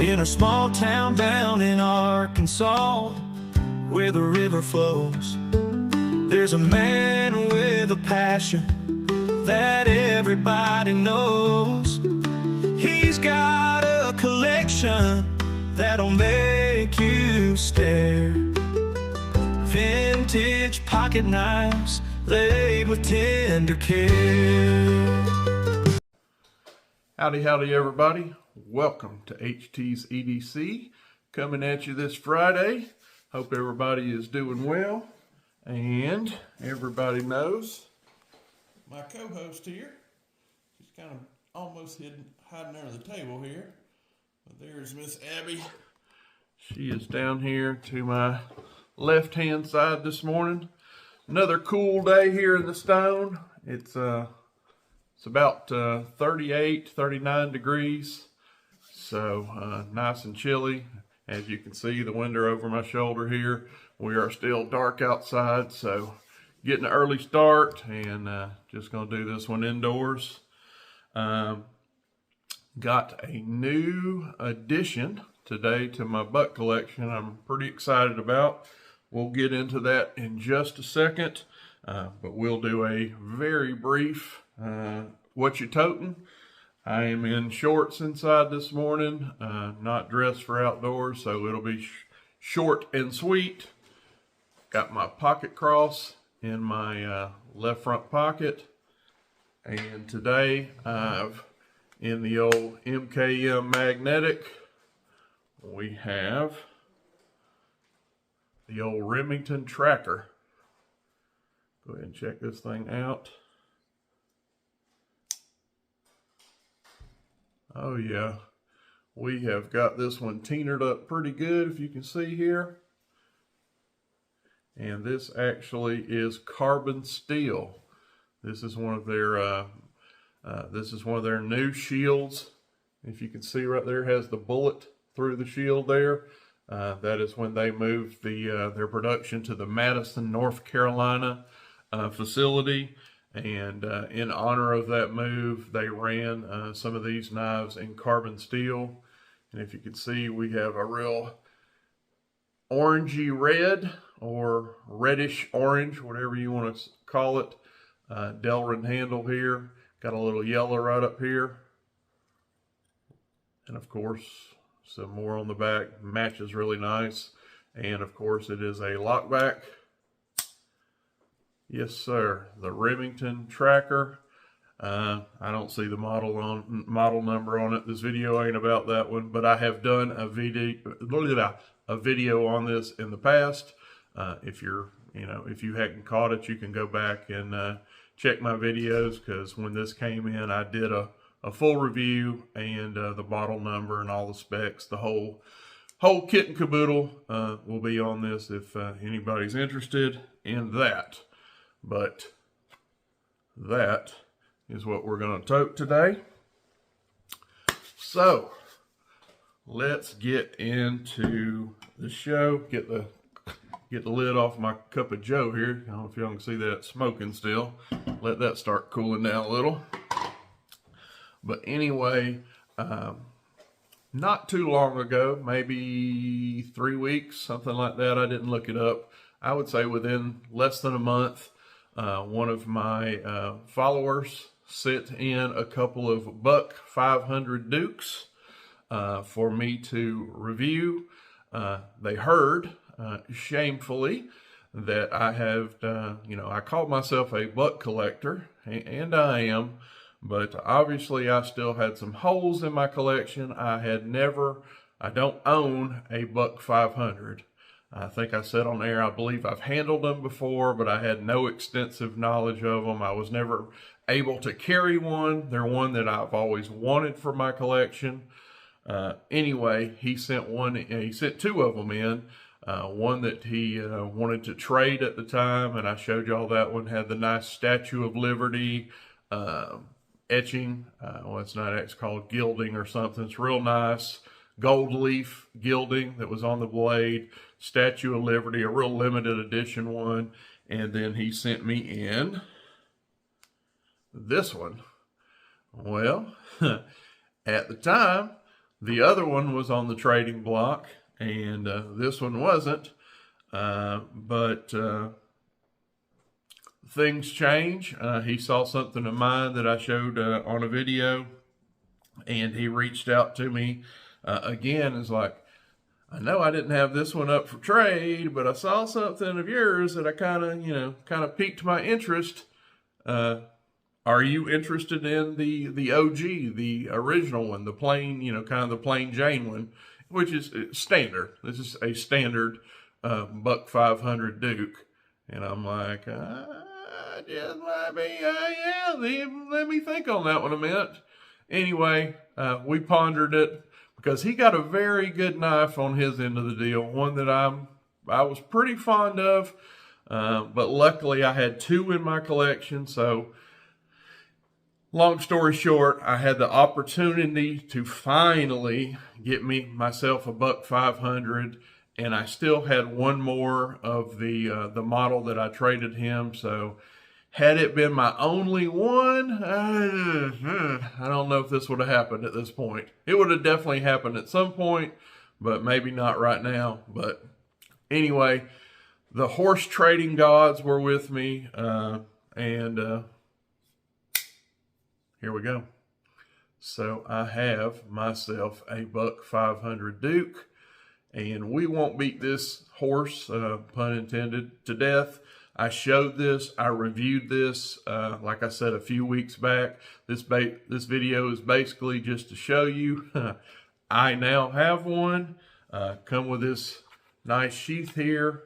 in a small town down in Arkansas, where the river flows. There's a man with a passion that everybody knows. He's got a collection that'll make you stare. Vintage pocket knives laid with tender care. Howdy, howdy everybody. Welcome to HT's EDC, coming at you this Friday. Hope everybody is doing well. And everybody knows my co-host here. She's kind of almost hiding under the table here. But there's Miss Abby. She is down here to my left-hand side this morning. Another cool day here in the Stone. It's about 38, 39 degrees. So nice and chilly. As you can see, the window over my shoulder here, we are still dark outside, so getting an early start and just gonna do this one indoors. Got a new addition today to my buck collection I'm pretty excited about. We'll get into that in just a second, but we'll do a very brief what you toting. I am in shorts inside this morning, not dressed for outdoors, so it'll be short and sweet. Got my pocket cross in my left front pocket, and today I've, in the old MKM magnetic, we have the old Remington tracker. Go ahead and check this thing out. Oh yeah, we have got this one teenered up pretty good, if you can see here. And this actually is carbon steel. This is one of their new shields. If you can see right there, it has the bullet through the shield there. That is when they moved their production to the Madison, North Carolina facility. And in honor of that move, they ran some of these knives in carbon steel. And if you can see, we have a real orangey red or reddish orange, whatever you want to call it, Delrin handle here. Got a little yellow right up here. And of course, some more on the back. Matches really nice. And of course, it is a lockback. Yes, sir. The Remington tracker. I don't see the model number on it. This video ain't about that one, but I have done a video on this in the past. If you hadn't caught it, you can go back and check my videos, because when this came in, I did a full review and the model number and all the specs, the whole kit and caboodle will be on this if anybody's interested in that. But that is what we're going to tote today. So let's get into the show. Get the lid off my cup of joe here. I don't know if y'all can see that smoking still. Let that start cooling down a little. But anyway, not too long ago, maybe 3 weeks, something like that. I didn't look it up. I would say within less than a month, one of my followers sent in a couple of buck 500 Dukes for me to review. They heard, shamefully, that I have, I called myself a buck collector, and I am, but obviously I still had some holes in my collection. I don't own a buck 500. I think I said on air, I believe I've handled them before, but I had no extensive knowledge of them. I was never able to carry one. They're one that I've always wanted for my collection. Anyway, he sent two of them in. One that he wanted to trade at the time, and I showed y'all that one. Had the nice Statue of Liberty etching. It's not, it's called gilding or something. It's real nice. Gold leaf gilding that was on the blade. Statue of Liberty, a real limited edition one. And then he sent me in this one. Well, at the time, The other one was on the trading block, and this one wasn't. But things change. He saw something of mine that I showed on a video, and he reached out to me again. Is like, I know I didn't have this one up for trade, but I saw something of yours that I kind of piqued my interest. Are you interested in the OG, the original one, the plain, kind of the plain Jane one, which is standard? This is a standard buck 500 Duke. And I'm like, just might be, yeah, let me think on that one a minute. Anyway, we pondered it because he got a very good knife on his end of the deal, one that I was pretty fond of, but luckily I had two in my collection, so long story short, I had the opportunity to finally get myself a buck 500, and I still had one more of the model that I traded him. So had it been my only one, I don't know if this would have happened at this point. It would have definitely happened at some point, but maybe not right now. But anyway, the horse trading gods were with me, and here we go. So I have myself a buck 500 Duke, and we won't beat this horse, pun intended, to death. I showed this, I reviewed this, like I said, a few weeks back. This video is basically just to show you I now have one. Come with this nice sheath here.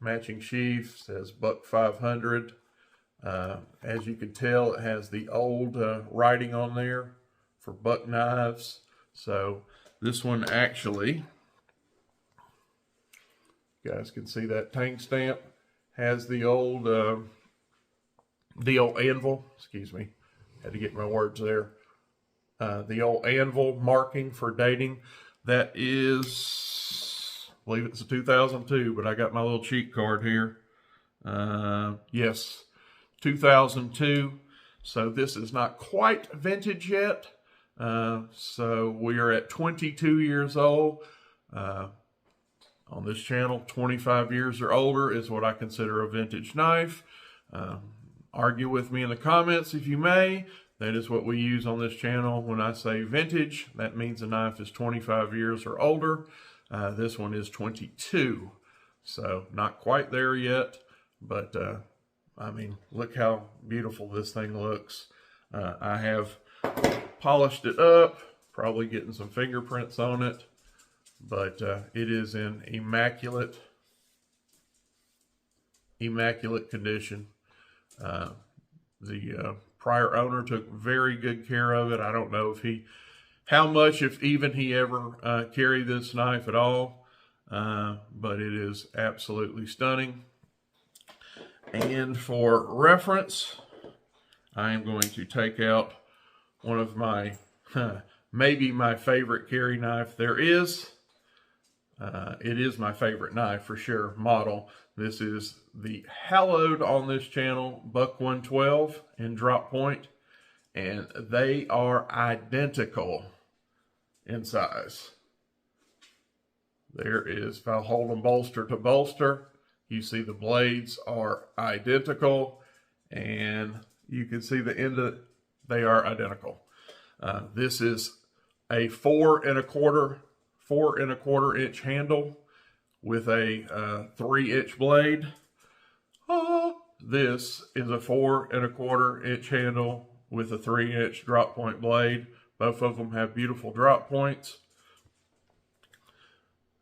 Matching sheath, says buck 500. As you can tell, it has the old writing on there for buck knives. So this one actually, you guys can see that tank stamp, has the old anvil, excuse me, had to get my words there. The old anvil marking for dating. That is, I believe it's a 2002, but I got my little cheat card here. Yes, 2002. So this is not quite vintage yet. So we are at 22 years old. On this channel, 25 years or older is what I consider a vintage knife. Argue with me in the comments if you may. That is what we use on this channel. When I say vintage, that means the knife is 25 years or older. This one is 22. So not quite there yet, but I mean, look how beautiful this thing looks. I have polished it up, probably getting some fingerprints on it, but it is in immaculate condition. The prior owner took very good care of it. I don't know if even he ever carried this knife at all, but it is absolutely stunning. And for reference, I am going to take out one of my, maybe my favorite carry knife there is. It is my favorite knife for sure, model. This is the hallowed on this channel Buck 112 in drop point, and they are identical in size. There is, if I hold them bolster to bolster, you see the blades are identical, and you can see the end of it, they are identical. This is a 4 1/4 inch handle with a 3-inch blade. This is a 4 1/4 inch handle with a 3-inch drop point blade. Both of them have beautiful drop points.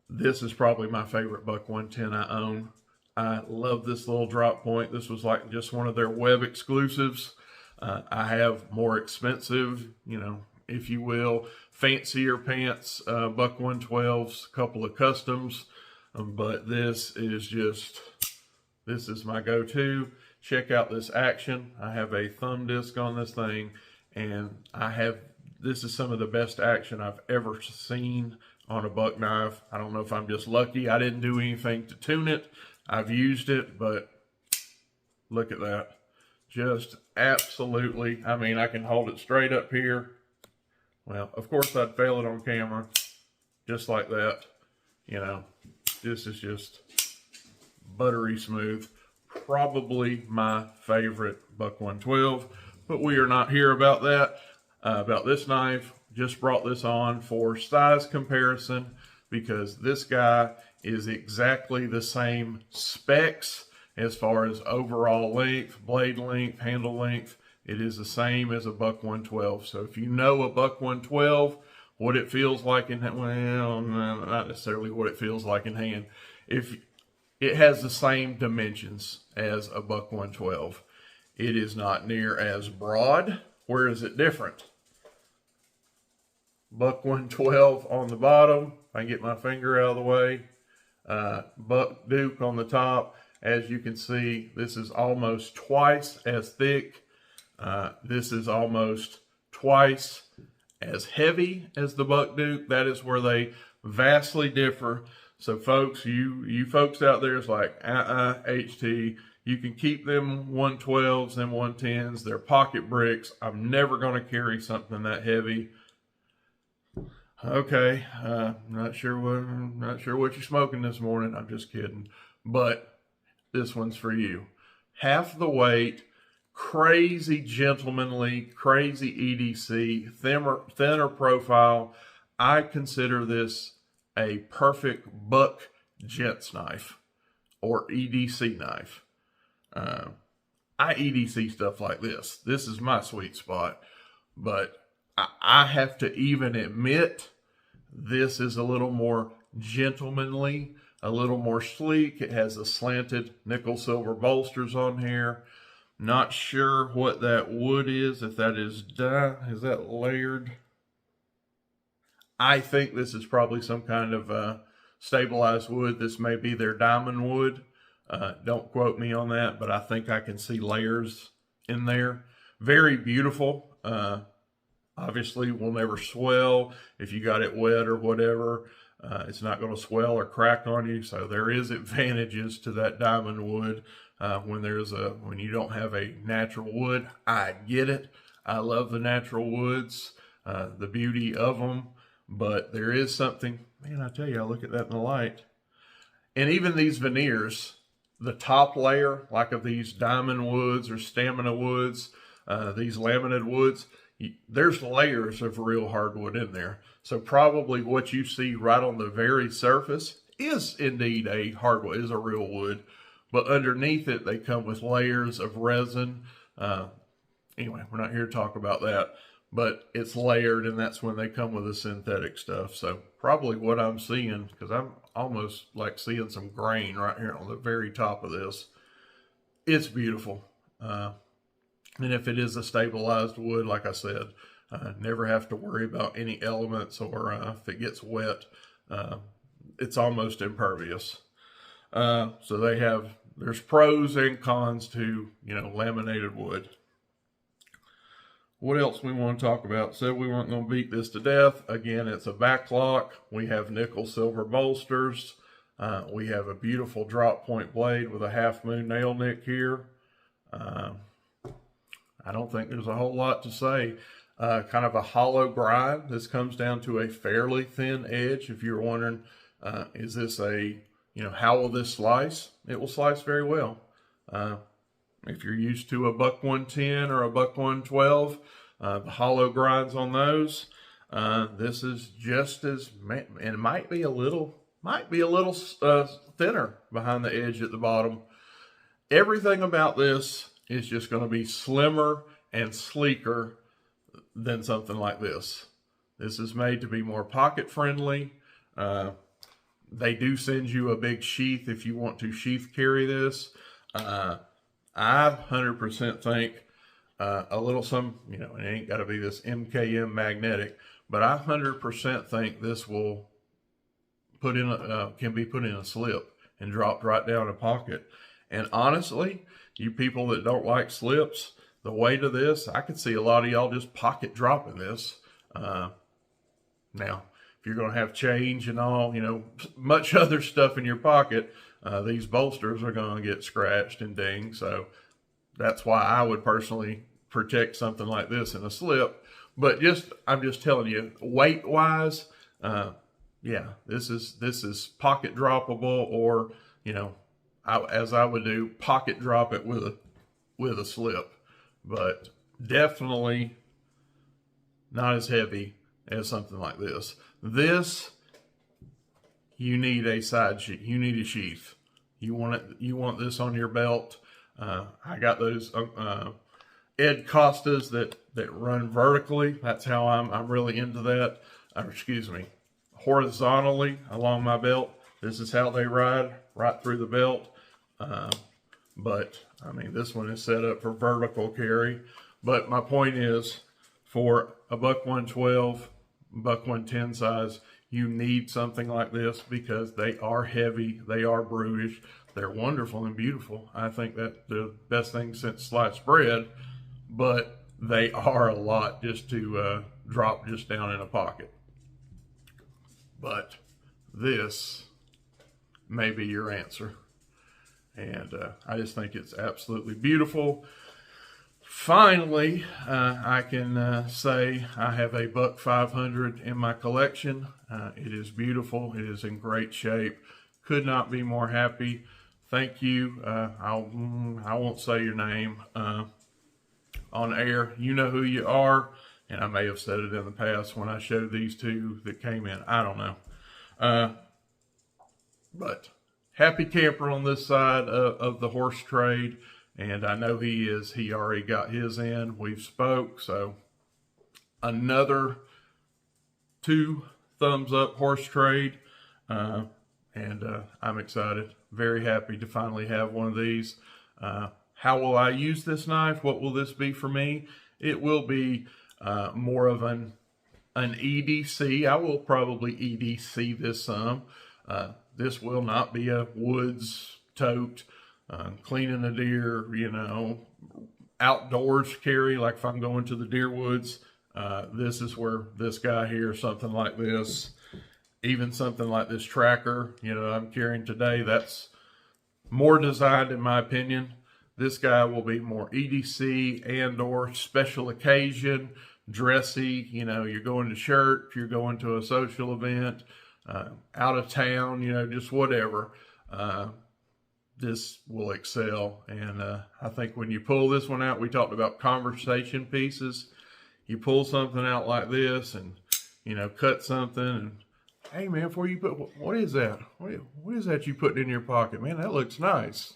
This is probably my favorite Buck 110 I own. I love this little drop point. This was like just one of their web exclusives. I have more expensive, if you will, fancier pants, Buck 112s, a couple of customs, but this is my go-to. Check out this action. I have a thumb disc on this thing, and this is some of the best action I've ever seen on a buck knife. I don't know if I'm just lucky. I didn't do anything to tune it. I've used it, but look at that. Just absolutely, I mean, I can hold it straight up here Well, of course I'd fail it on camera, just like that. You know, this is just buttery smooth. Probably my favorite Buck 112, but we are not here about that, about this knife. Just brought this on for size comparison because this guy is exactly the same specs as far as overall length, blade length, handle length. It is the same as a Buck 112. So if you know a Buck 112, what it feels like in, well, not necessarily what it feels like in hand. If it has the same dimensions as a Buck 112, it is not near as broad. Where is it different? Buck 112 on the bottom. If I can get my finger out of the way. Buck Duke on the top. As you can see, this is almost twice as thick. This is almost twice as heavy as the Buck Duke. That is where they vastly differ. So folks, you folks out there is like, HT, you can keep them 112s and 110s. They're pocket bricks. I'm never going to carry something that heavy. Okay, not sure what you're smoking this morning. I'm just kidding. But this one's for you. Half the weight, crazy gentlemanly, crazy EDC, thinner profile. I consider this a perfect buck gents knife or EDC knife. I EDC stuff like this. This is my sweet spot, but I have to even admit this is a little more gentlemanly, a little more sleek. It has the slanted nickel silver bolsters on here. Not sure what that wood is, if that is that layered? I think this is probably some kind of stabilized wood. This may be their diamond wood. Don't quote me on that, but I think I can see layers in there. Very beautiful. Obviously will never swell. If you got it wet or whatever, it's not going to swell or crack on you. So there is advantages to that diamond wood when you don't have a natural wood. I get it. I love the natural woods, the beauty of them. But there is something, man, I tell you, I look at that in the light. And even these veneers, the top layer, like of these diamond woods or stamina woods, these laminated woods, there's layers of real hardwood in there. So probably what you see right on the very surface is indeed a hardwood, is a real wood. But underneath it, they come with layers of resin. Anyway, we're not here to talk about that. But it's layered, and that's when they come with the synthetic stuff. So probably what I'm seeing, because I'm almost like seeing some grain right here on the very top of this. It's beautiful. And if it is a stabilized wood, like I said, never have to worry about any elements or if it gets wet, it's almost impervious. So there's pros and cons to, laminated wood. What else we want to talk about? Said we weren't going to beat this to death. Again, it's a backlock. We have nickel silver bolsters. We have a beautiful drop point blade with a half moon nail nick here. I don't think there's a whole lot to say. Kind of a hollow grind. This comes down to a fairly thin edge. If you're wondering, is this how will this slice? It will slice very well. If you're used to a Buck 110 or a Buck 112, the hollow grinds on those, this is just as, and it might be a little thinner behind the edge at the bottom. Everything about this is just going to be slimmer and sleeker than something like this. This is made to be more pocket friendly. They do send you a big sheath if you want to sheath carry this. I 100% think a little it ain't got to be this MKM magnetic, but I 100% think this will can be put in a slip and dropped right down a pocket. And honestly, you people that don't like slips, the weight of this, I could see a lot of y'all just pocket dropping this. Now, if you're going to have change and all, much other stuff in your pocket, these bolsters are going to get scratched and dinged. So that's why I would personally protect something like this in a slip. But I'm just telling you, weight wise, yeah, this is pocket droppable, or as I would do, pocket drop it with a slip, but definitely not as heavy as something like this. This, you need a side sheath. You need a sheath. You want this on your belt. I got those Ed Costas that run vertically. That's how I'm really into that. Excuse me, horizontally along my belt. This is how they ride, right through the belt. But I mean, this one is set up for vertical carry. But my point is, for a buck 112, buck 110 size, you need something like this because they are heavy, they are brutish, they're wonderful and beautiful. I think that the best thing since sliced bread, but they are a lot just to drop just down in a pocket. But this may be your answer. And I just think it's absolutely beautiful. Finally, I can say I have a buck 500 in my collection. It is beautiful. It is in great shape. Could not be more happy. Thank you. I won't say your name on air. You know who you are. And I may have said it in the past when I showed these two that came in. I don't know. But happy camper on this side of the horse trade. And I know he is. He already got his in. We've spoke. So another 2 thumbs up horse trade. And I'm excited. Very happy to finally have one of these. How will I use this knife? What will this be for me? It will be more of an EDC. I will probably EDC this some. This will not be a woods tote, cleaning a deer, outdoors carry, like if I'm going to the deer woods. This is where this guy here, something like this, even something like this tracker, I'm carrying today, that's more designed in my opinion. This guy will be more EDC and or special occasion, dressy, you're going to church, you're going to a social event, out of town, just whatever. This will excel. And I think when you pull this one out, we talked about conversation pieces. You pull something out like this and, cut something and, hey man, before you put, what is that? What is that you put in your pocket? Man, that looks nice.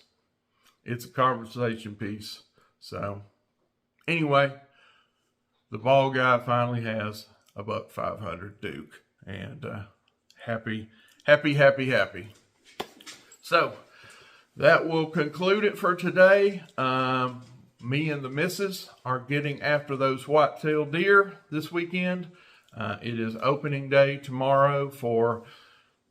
It's a conversation piece. So anyway, the ball guy finally has a buck 500 Duke, and happy. So that will conclude it for today. Me and the missus are getting after those white-tailed deer this weekend. It is opening day tomorrow for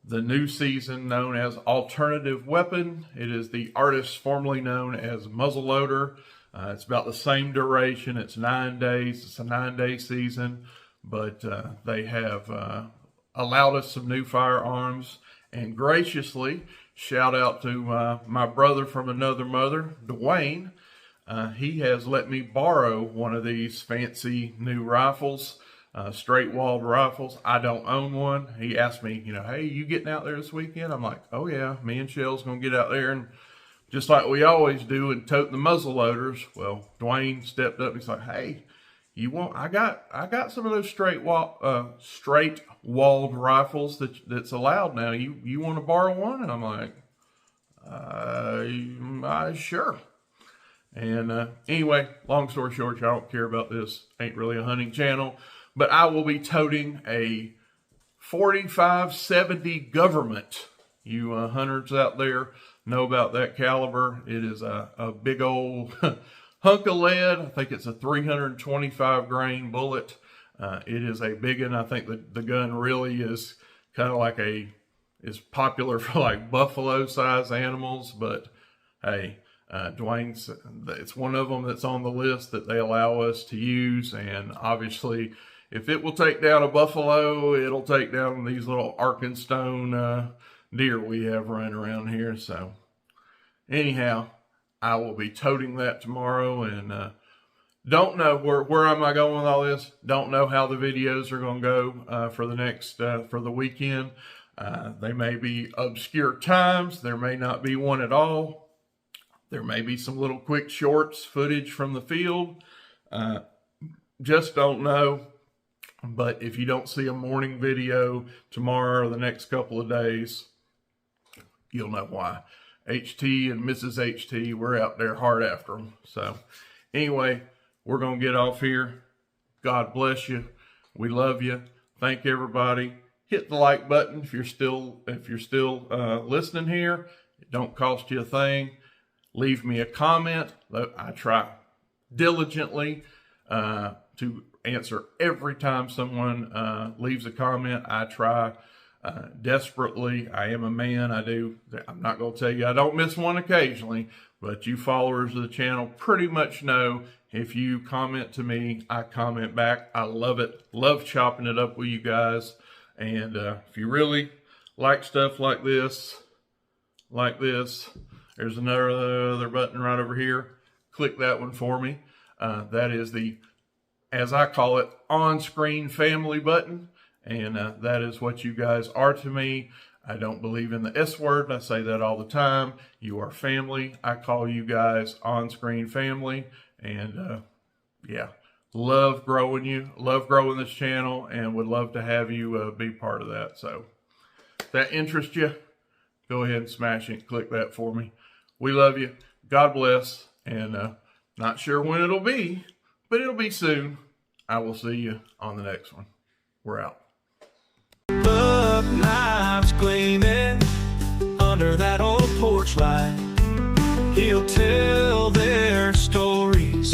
the new season known as Alternative Weapon. It is the artist formerly known as muzzleloader. It's about the same duration. It's 9 days. It's a 9-day season, but they have allowed us some new firearms, and graciously shout out to my brother from another mother, Dwayne. He has let me borrow one of these fancy new rifles. Straight-walled rifles. I don't own one. He asked me, hey, you getting out there this weekend? I'm like, oh yeah, me and Shell's gonna get out there and just like we always do and tote the muzzle loaders. Well, Dwayne stepped up and he's like, hey, I got some of those straight-walled rifles that's allowed now. You want to borrow one? And I'm like, sure. And anyway, long story short, y'all don't care about this. Ain't really a hunting channel. But I will be toting a 4570 Government. You hunters out there know about that caliber. It is a big old hunk of lead. I think it's a 325 grain bullet. It is a big one. I think the gun really is kind of like is popular for like buffalo size animals. But hey, Dwayne's, it's one of them that's on the list that they allow us to use. And obviously, if it will take down a buffalo, it'll take down these little Arkenstone deer we have running around here. So anyhow, I will be toting that tomorrow, and Don't know where am I going with all this. Don't know how the videos are going to go for the next for the weekend. They may be obscure times. There may not be one at all. There may be some little quick shorts footage from the field. Just don't know. But if you don't see a morning video tomorrow or the next couple of days, you'll know why. HT and Mrs. HT, we're out there hard after them. So anyway, we're going to get off here. God bless you. We love you. Thank everybody. Hit the like button if you're still listening here. It don't cost you a thing. Leave me a comment. I try diligently to answer every time someone leaves a comment. I try desperately. I am a man. I'm not going to tell you I don't miss one occasionally, but you followers of the channel pretty much know if you comment to me, I comment back. I love it. Love chopping it up with you guys. And if you really like stuff like this, there's another button right over here. Click that one for me. That is the, as I call it, on-screen family button. And that is what you guys are to me. I don't believe in the S word. I say that all the time. You are family. I call you guys on-screen family. And yeah, love growing you. Love growing this channel and would love to have you be part of that. So if that interests you, go ahead and smash it. Click that for me. We love you. God bless. And not sure when it'll be, but it'll be soon. I will see you on the next one. We're out. Buck knives gleaming under that old porch light. He'll tell their stories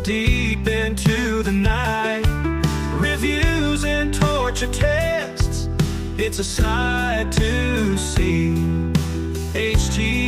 deep into the night. Reviews and torture tests, it's a sight to see. HT